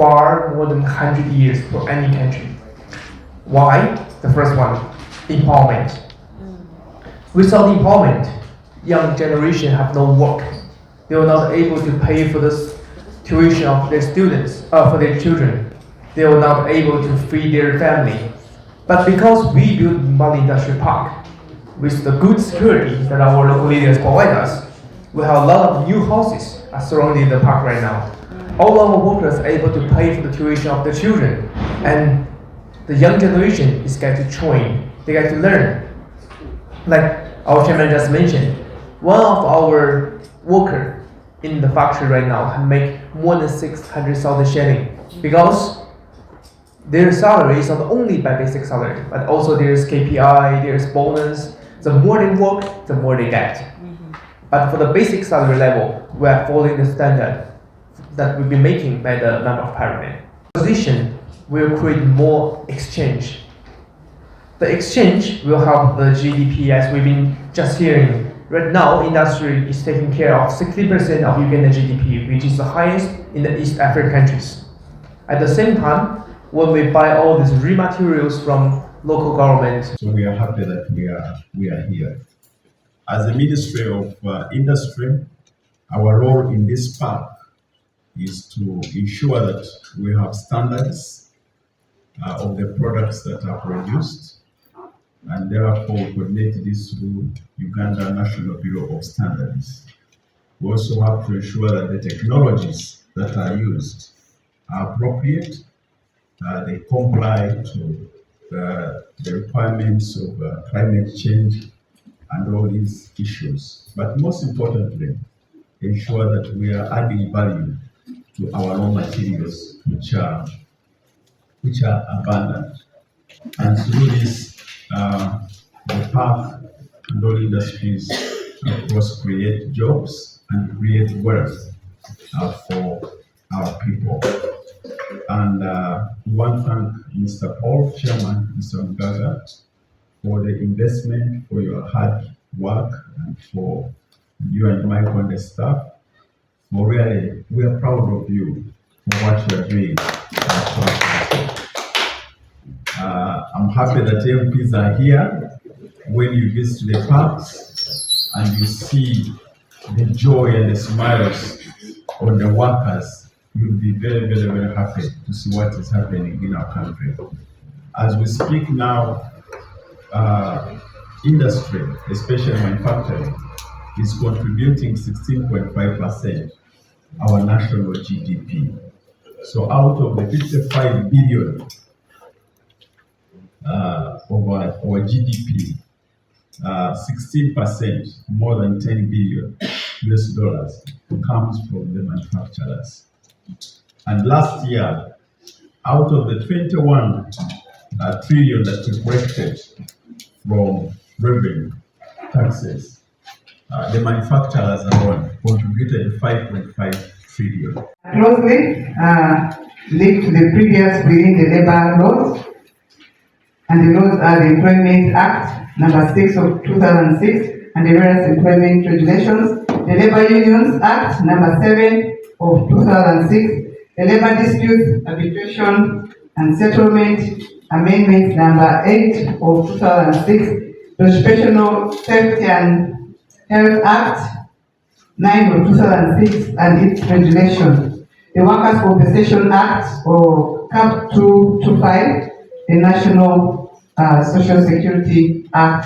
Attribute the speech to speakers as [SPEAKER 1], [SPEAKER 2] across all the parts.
[SPEAKER 1] far more than 100 years for any country. Why? The first one, empowerment. Without empowerment, young generation have no work. They are not able to pay for the tuition of their students, for their children. They are not able to feed their family. But because we built Mbale Industrial Park, with the good security that our local leaders provide us, we have a lot of new houses surrounding the park right now. All our workers are able to pay for the tuition of their children, and the young generation is get to train, they get to learn. Like our chairman just mentioned, one of our workers in the factory right now make more than 600,000 shilling because their salary is not only by basic salary, but also there's KPI, there's bonus. The more they work, the more they get. But for the basic salary level, we are following the standard that we've been making by the member of parliament. Position will create more exchange. The exchange will help the GDP, as we've been just hearing. Right now, industry is taking care of 60% of Uganda GDP, which is the highest in the East African countries. At the same time, when we buy all these raw materials from local government.
[SPEAKER 2] So we are happy that we are here. As the Ministry of Industry, our role in this park is to ensure that we have standards of the products that are produced, and therefore coordinate this through Uganda National Bureau of Standards. We also have to ensure that the technologies that are used are appropriate, they comply to the requirements of climate change and all these issues. But most importantly, ensure that we are adding value to our raw materials, which are abundant. And through this, the park and all industries, of course, create jobs and create wealth for our people. And we want to thank Mr. Paul, Chairman, Mr. Mugaga, for the investment, for your hard work, and for you and Michael and the staff. For really, we are proud of you for what you are doing. I'm happy that MPs are here. When you visit the parks and you see the joy and the smiles on the workers, you'll be very, very, very happy to see what is happening in our country. As we speak now, industry, especially manufacturing, is contributing 16.5% our national GDP. So out of the 55 billion of our GDP, 16%, more than 10 billion US dollars, comes from the manufacturers. And last year, out of the 21 trillion that we collected from revenue taxes, the manufacturers alone contributed 5.5 trillion.
[SPEAKER 3] Closely linked to the previous within the labor laws, and the laws are the Employment Act number 6 of 2006 and the various employment regulations, the Labor Unions Act number 7 of 2006, the Labor Disputes Arbitration and Settlement Amendment number 8 of 2006, the Occupational Safety and Health Act 9 of 2006 and its regulations, the Workers' Compensation Act or CAP 225, the National Social Security Act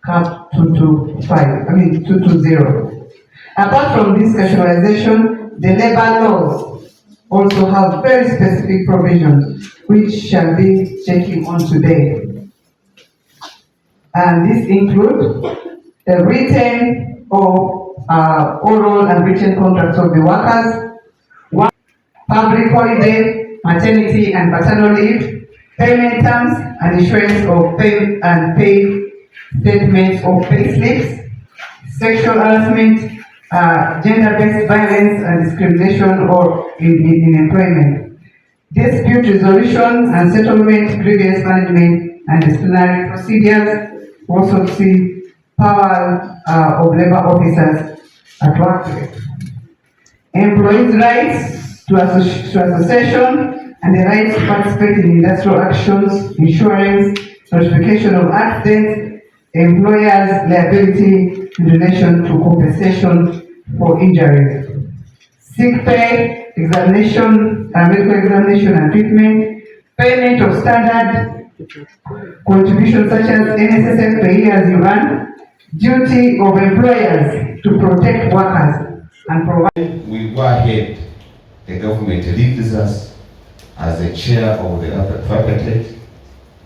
[SPEAKER 3] CAP 220. Apart from this specialization, the labor laws also have very specific provisions which shall be checking on today. And this includes the written or oral and written contracts of the workers, public holiday, maternity and paternal leave, payment terms and issuance of pay and pay statements of pay slips, sexual harassment, gender-based violence and discrimination or in employment, dispute resolution and settlement, grievance management and disciplinary procedures. Also see power of labor officers at workplace. Employees' rights to association and the right to participate in industrial actions, insurance, notification of accidents, employers' liability in relation to compensation for injuries, sick pay, examination, medical examination and treatment, payment of standard contributions such as NSSF per year as you earn, duty of employers to protect workers and provide.
[SPEAKER 4] We go ahead, the government leaves us as the chair of the upper tripartite,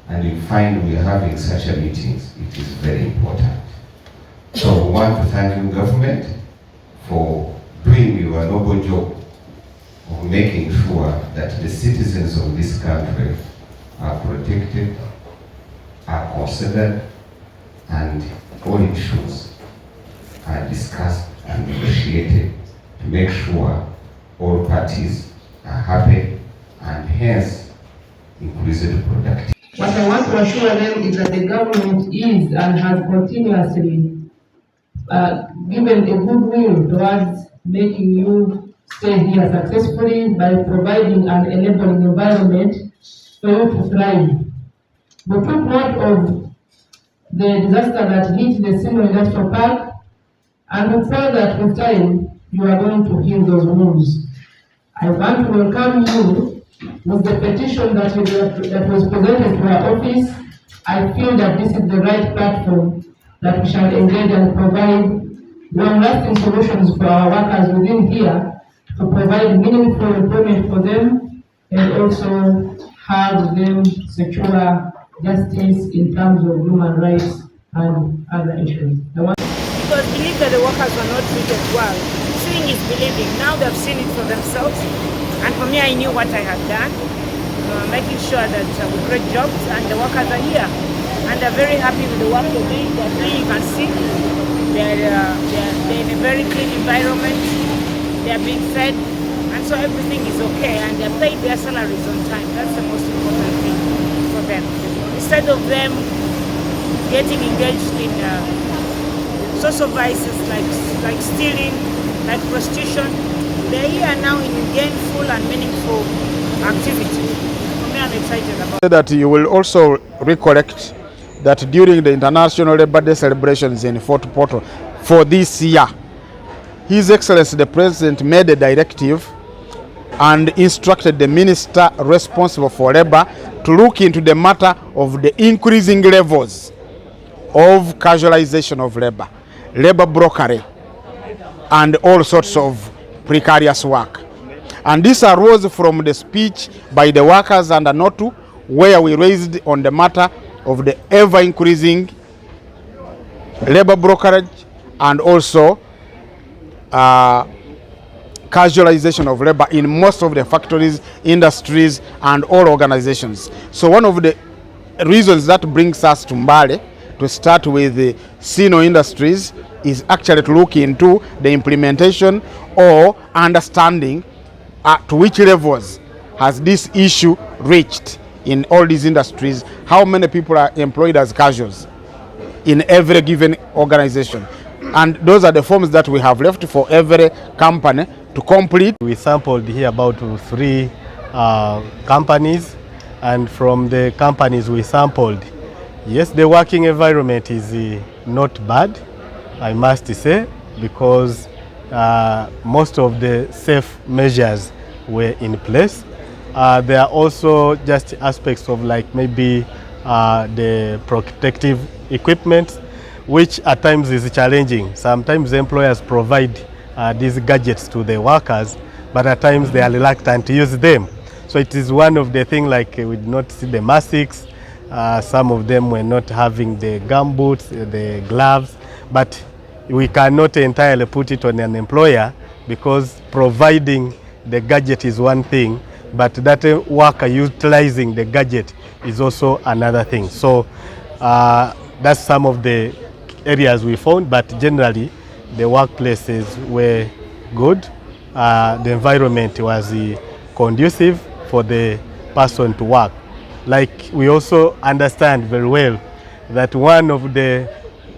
[SPEAKER 4] and you find we are having such a meetings. It is very important. So we want to thank you, government, for doing your noble job of making sure that the citizens of this country are protected, are considered, and all issues are discussed and negotiated to make sure all parties are happy and hence increase the productivity.
[SPEAKER 5] What I want to assure them is that the government is and has continuously given a goodwill towards making you stay here successfully by providing an enabling environment for you to thrive. We took note of the disaster that hit the Sino-Uganda Park, and we pray that with time you are going to heal those wounds. I want to welcome you with the petition that was presented to our office. I feel that this is the right platform that we shall engage and provide long-lasting solutions for our workers within here, to provide meaningful employment for them and also have them secure justice in terms of human rights and other issues.
[SPEAKER 6] It was believed that the workers were not treated well. Seeing is believing. Now they've seen it for themselves. And for me, I knew what I had done, making sure that we create jobs and the workers are here. And they're very happy with the work they're doing. They're doing, you can see, they're in a very clean environment. They're being fed. And so everything is okay. And they're paid their salaries on time. That's the most important thing for them. Instead of them getting engaged in social vices like stealing, like prostitution, they're here now in gainful and meaningful activity. For me, I'm excited about it.
[SPEAKER 7] That you will also recollect that during the International Labour Day celebrations in Fort Portal for this year, His Excellency the President made a directive and instructed the Minister responsible for Labour to look into the matter of the increasing levels of casualization of labour, labour brokery, and all sorts of precarious work. And this arose from the speech by the workers under NOTU, where we raised on the matter of the ever-increasing labour brokerage and also casualization of labour in most of the factories, industries, and all organizations. So one of the reasons that brings us to Mbale to start with the Sino Industries is actually to look into the implementation or understanding to which levels has this issue reached in all these industries, how many people are employed as casuals in every given organization. And those are the forms that we have left for every company to complete.
[SPEAKER 8] We sampled here about 3 companies, and from the companies we sampled, yes, the working environment is not bad, I must say, because most of the safe measures were in place. There are also just aspects of like maybe the protective equipment, which at times is challenging. Sometimes employers provide these gadgets to the workers, but at times they are reluctant to use them. So it is one of the things, like we did not see the masks, some of them were not having the gumboots, the gloves, but we cannot entirely put it on an employer, because providing the gadget is one thing, but that worker utilizing the gadget is also another thing. So that's some of the areas we found, but generally the workplaces were good. The environment was conducive for the person to work. Like, we also understand very well that one of the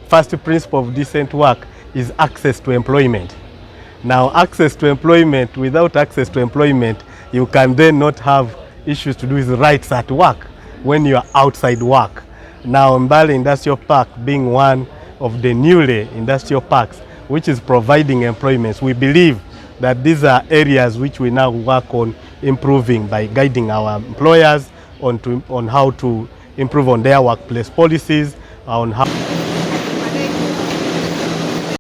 [SPEAKER 8] first principles of decent work is access to employment. Now, access to employment, without access to employment, you can then not have issues to do with rights at work when you are outside work. Now, Mbale Industrial Park being one of the newly industrial parks which is providing employment, we believe that these are areas which we now work on improving by guiding our employers on how to improve on their workplace policies, on how